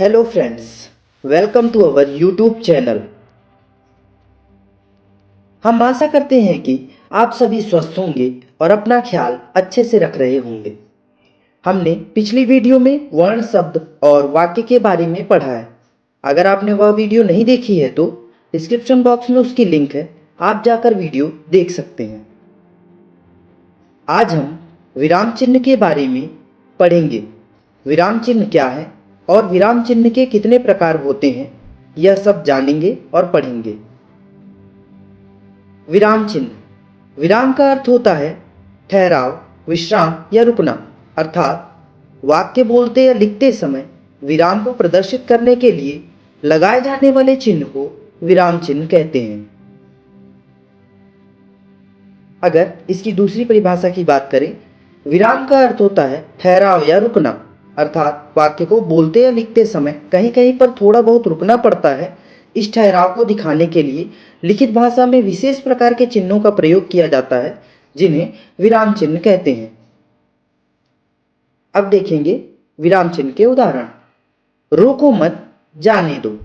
Hello friends, welcome to our YouTube channel. हम आशा करते हैं कि आप सभी स्वस्थ होंगे और अपना ख्याल अच्छे से रख रहे होंगे। हमने पिछली वीडियो में वर्ण शब्द और वाक्य के बारे में पढ़ा है। अगर आपने वह वीडियो नहीं देखी है तो डिस्क्रिप्शन बॉक्स में उसकी लिंक है, आप जाकर वीडियो देख सकते हैं। आज हम विराम चिन्ह के बारे में पढ़ेंगे। विराम चिन्ह क्या है और विराम चिन्ह के कितने प्रकार होते हैं, यह सब जानेंगे और पढ़ेंगे। विराम चिन्ह। विराम का अर्थ होता है ठहराव, विश्राम या रुकना, अर्थात वाक्य बोलते या लिखते समय विराम को प्रदर्शित करने के लिए लगाए जाने वाले चिन्ह को विराम चिन्ह कहते हैं। अगर इसकी दूसरी परिभाषा की बात करें, विराम का अर्थ होता है ठहराव या रुकना, अर्थात वाक्य को बोलते या लिखते समय कहीं कहीं पर थोड़ा बहुत रुकना पड़ता है। इस ठहराव को दिखाने के लिए लिखित भाषा में विशेष प्रकार के चिन्हों का प्रयोग किया जाता है, जिन्हें विराम चिन्ह कहते हैं। अब देखेंगे विराम चिन्ह के उदाहरण। रोको मत, जाने दो।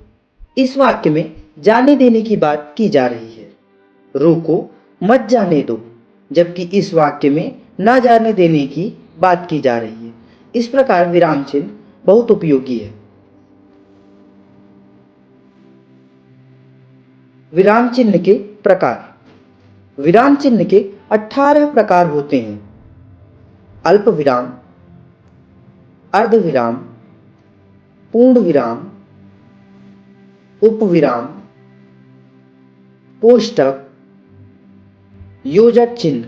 इस वाक्य में जाने देने की बात की जा रही है। रोको मत, जाने दो, जबकि इस वाक्य में ना जाने देने की बात की जा रही है। इस प्रकार विराम चिन्ह बहुत उपयोगी है। विराम चिन्ह के प्रकार। विराम चिन्ह के 18 प्रकार होते हैं। अल्प विराम, अर्ध विराम, पूर्ण विराम, उपविराम, कोष्टक, योजक चिन्ह,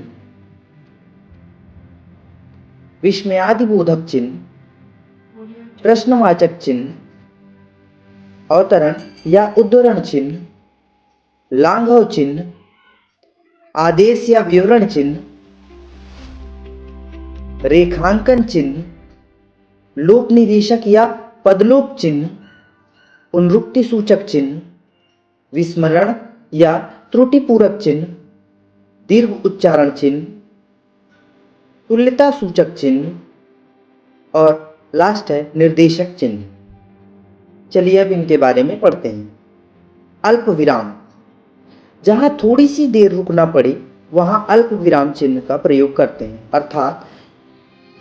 विस्मयादिबोधक चिन्ह, प्रश्नवाचक चिन्ह, अवतरण या उद्धरण चिन्ह, लांघव चिन्ह, आदेश या विवरण चिन्ह, रेखांकन चिन्ह, लोक निदेशक या पदलोप चिन्ह, पुनरुक्ति सूचक चिन्ह, विस्मरण या त्रुटिपूरक चिन्ह, दीर्घ उच्चारण चिन्ह, तुल्यता सूचक चिन्ह और लास्ट है निर्देशक चिन्ह। चलिए अब इनके बारे में पढ़ते हैं। अल्प विराम। जहां थोड़ी सी देर रुकना पड़े वहां अल्प विराम चिन्ह का प्रयोग करते हैं, अर्थात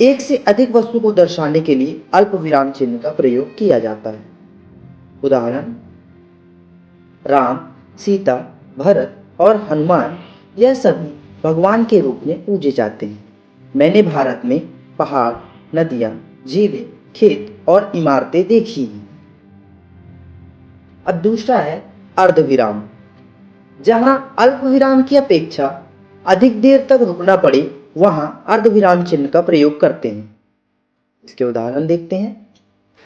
एक से अधिक वस्तु को दर्शाने के लिए अल्प विराम चिन्ह का प्रयोग किया जाता है। उदाहरण: राम, सीता, भरत और हनुमान यह सभी भगवान के रूप में पूजे जाते हैं। मैंने भारत में पहाड़, नदियां, झीलें, खेत और इमारतें देखी हैं। अब दूसरा है अर्ध विराम। जहां अल्प विराम की अपेक्षा अधिक देर तक रुकना पड़े वहां अर्ध विराम चिन्ह का प्रयोग करते हैं। इसके उदाहरण देखते हैं।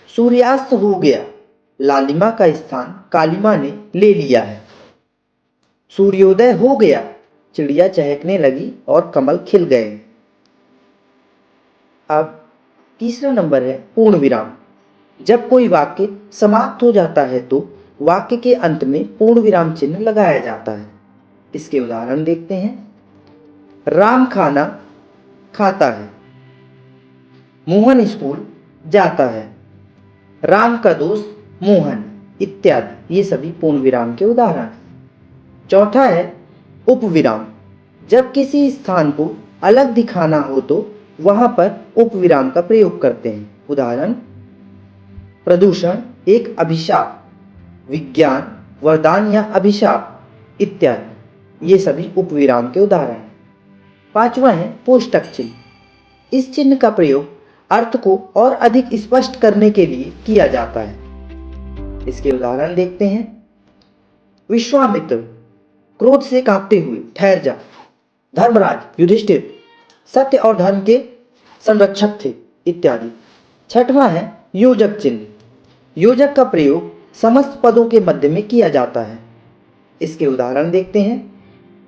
सूर्यास्त हो गया, लालिमा का स्थान कालिमा ने ले लिया है। सूर्योदय हो गया, चिड़िया चहकने लगी और कमल खिल गए। अब तीसरा नंबर है पूर्ण विराम। जब कोई वाक्य समाप्त हो जाता है तो वाक्य के अंत में पूर्ण विराम चिन्ह लगाया जाता है। इसके उदाहरण देखते हैं। राम खाना खाता है, मोहन स्कूल जाता है, राम का दोस्त मोहन, इत्यादि। ये सभी पूर्ण विराम के उदाहरण हैं। चौथा है उपविराम। जब किसी स्थान को अलग दिखाना हो तो वहां पर उपविराम का प्रयोग करते हैं। उदाहरण: प्रदूषण एक अभिशाप, विज्ञान वरदान या अभिशाप, इत्यादि। ये सभी उपविराम के उदाहरण हैं। पांचवा है कोष्टक चिन्ह। इस चिन्ह का प्रयोग अर्थ को और अधिक स्पष्ट करने के लिए किया जाता है। इसके उदाहरण देखते हैं। विश्वामित्र क्रोध से कांपते हुए ठहर जा। धर्मराज युधिष्ठिर सत्य और धर्म के संरक्षक थे, इत्यादि। छठवां है योजक चिन्ह। योजक का प्रयोग समस्त पदों के मध्य में किया जाता है। इसके उदाहरण देखते हैं।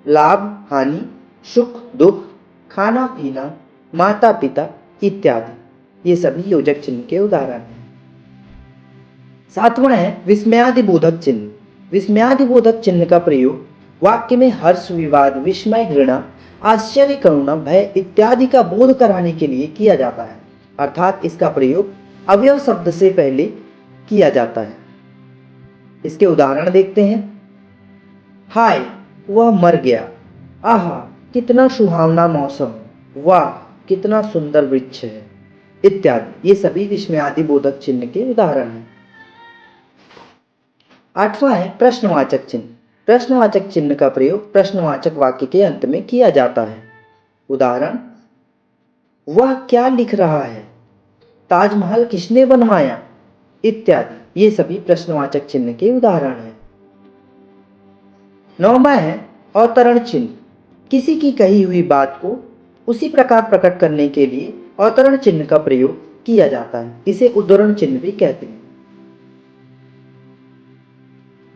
लाभ हानि, सुख दुख, खाना पीना, माता पिता, इत्यादि। ये सभी योजक चिन्ह के उदाहरण हैं। सातवां है विस्मयादिबोधक चिन्ह। विस्मयादिबोधक चिन्ह का प्रयोग वाक्य में हर्ष, विवाद, विस्मय, घृणा, आश्चर्य, करुणा, भय इत्यादि का बोध कराने के लिए किया जाता है, अर्थात इसका प्रयोग अवयव शब्द से पहले किया जाता है। इसके उदाहरण देखते हैं। हाय, वह मर गया। आहा, कितना सुहावना मौसम। वाह, कितना सुंदर वृक्ष है, इत्यादि। ये सभी विस्मयादि बोधक चिन्ह के उदाहरण हैं। 8वां है प्रश्नवाचक चिन्ह। प्रश्नवाचक चिन्ह का प्रयोग प्रश्नवाचक वाक्य के अंत में किया जाता है। उदाहरण, वह क्या लिख रहा है, ताजमहल किसने बनवाया, इत्यादि। ये सभी प्रश्नवाचक चिन्ह के उदाहरण हैं। 9वां है अवतरण चिन्ह। किसी की कही हुई बात को उसी प्रकार प्रकट करने के लिए अवतरण चिन्ह का प्रयोग किया जाता है। इसे उद्धरण चिन्ह भी कहते हैं।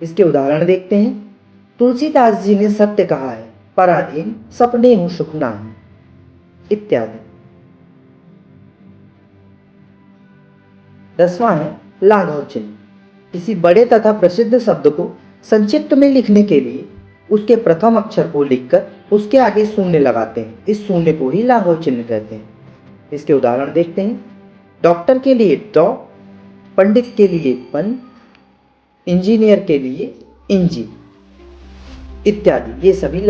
इसके उदाहरण देखते हैं। तुलसीदास जी ने सत्य कहा है, पराधीन सपने हूं सुखना है, इत्यादि। 10वां है लाघव चिन्ह। किसी बड़े तथा प्रसिद्ध शब्द को संक्षिप्त में लिखने के लिए उसके प्रथम अक्षर को लिखकर उसके आगे शून्य लगाते हैं। इस शून्य को ही लाघव चिन्ह कहते हैं। इसके उदाहरण देखते हैं। डॉक्टर के लिए डॉ, पंडित के लिए पन, इंजीनियर के लिए इंजी, इत्यादि। ये सभी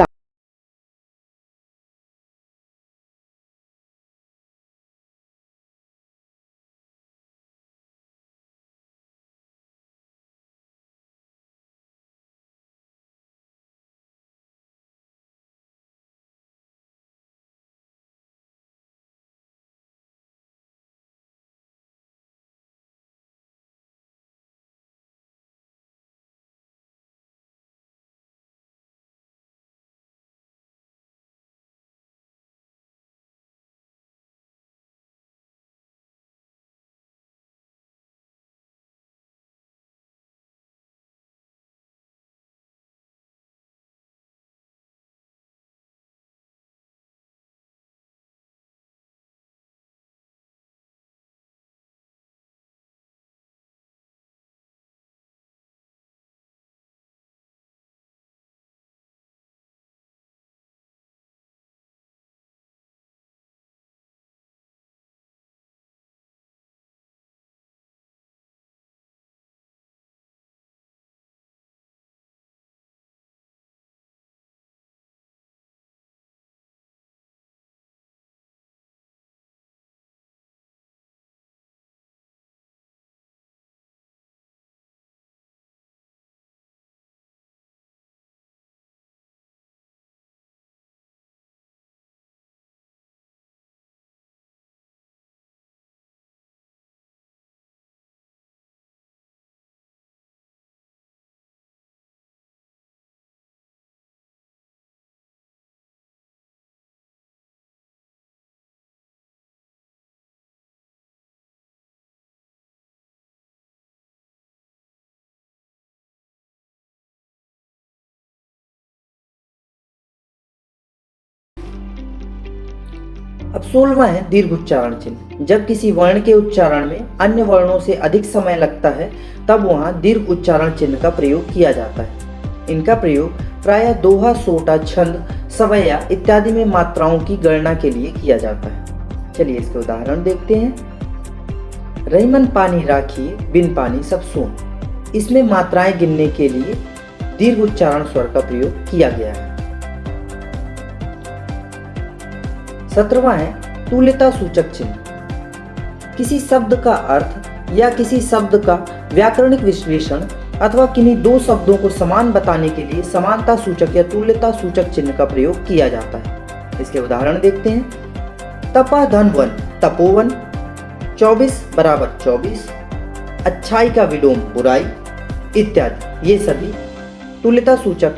अब 16वां है दीर्घ उच्चारण चिन्ह। जब किसी वर्ण के उच्चारण में अन्य वर्णों से अधिक समय लगता है तब वहां दीर्घ उच्चारण चिन्ह का प्रयोग किया जाता है। इनका प्रयोग प्रायः दोहा, सोटा, छंद, सवैया इत्यादि में मात्राओं की गणना के लिए किया जाता है। चलिए इसके उदाहरण देखते हैं। रहीमन पानी राखिए, बिन पानी सब सून। इसमें मात्राएं गिनने के लिए दीर्घ उच्चारण स्वर का प्रयोग किया गया है। 17वां है तुल्यता सूचक चिन्ह। किसी शब्द का अर्थ या किसी शब्द का व्याकरणिक विश्लेषण अथवा किन्हीं दो शब्दों को समान बताने के लिए समानता सूचक या तुल्यता सूचक चिन्ह का प्रयोग किया जाता है। इसके उदाहरण देखते हैं। तपा धन वन, तपोवन, 24 बराबर 24, अच्छाई का विलोम बुराई, इत्यादि। ये सभी तुल्यता सूचक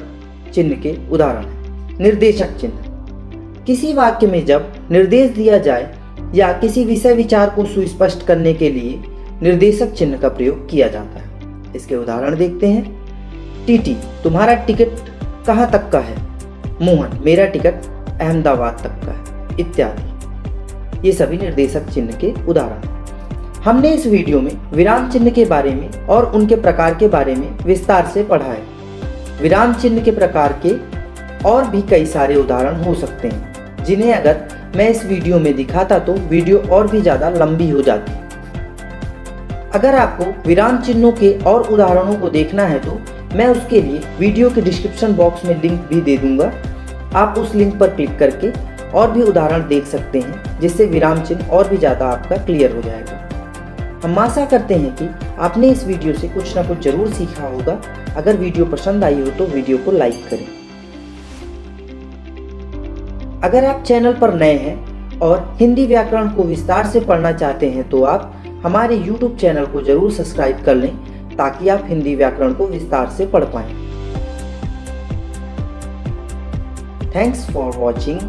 चिन्ह के उदाहरण हैं। निर्देशक चिन्ह। किसी वाक्य में जब निर्देश दिया जाए या किसी विषय विचार को सुस्पष्ट करने के लिए निर्देशक चिन्ह का प्रयोग किया जाता है। इसके उदाहरण देखते हैं। टीटी, तुम्हारा टिकट कहाँ तक का है? मोहन, मेरा टिकट अहमदाबाद तक का है, इत्यादि। ये सभी निर्देशक चिन्ह के उदाहरण हैं। हमने इस वीडियो में विराम चिन्ह के बारे में और उनके प्रकार के बारे में विस्तार से पढ़ा है। विराम चिन्ह के प्रकार के और भी कई सारे उदाहरण हो सकते हैं जिन्हें अगर मैं इस वीडियो में दिखाता तो वीडियो और भी ज़्यादा लंबी हो जाती। अगर आपको विराम चिन्हों के और उदाहरणों को देखना है तो मैं उसके लिए वीडियो के डिस्क्रिप्शन बॉक्स में लिंक भी दे दूंगा। आप उस लिंक पर क्लिक करके और भी उदाहरण देख सकते हैं, जिससे विराम चिन्ह और भी ज़्यादा आपका क्लियर हो जाएगा। हम आशा करते हैं कि आपने इस वीडियो से कुछ ना कुछ जरूर सीखा होगा। अगर वीडियो पसंद आई हो तो वीडियो को लाइक करें। अगर आप चैनल पर नए हैं और हिंदी व्याकरण को विस्तार से पढ़ना चाहते हैं तो आप हमारे YouTube चैनल को जरूर सब्सक्राइब कर लें, ताकि आप हिंदी व्याकरण को विस्तार से पढ़ पाएं। Thanks for watching.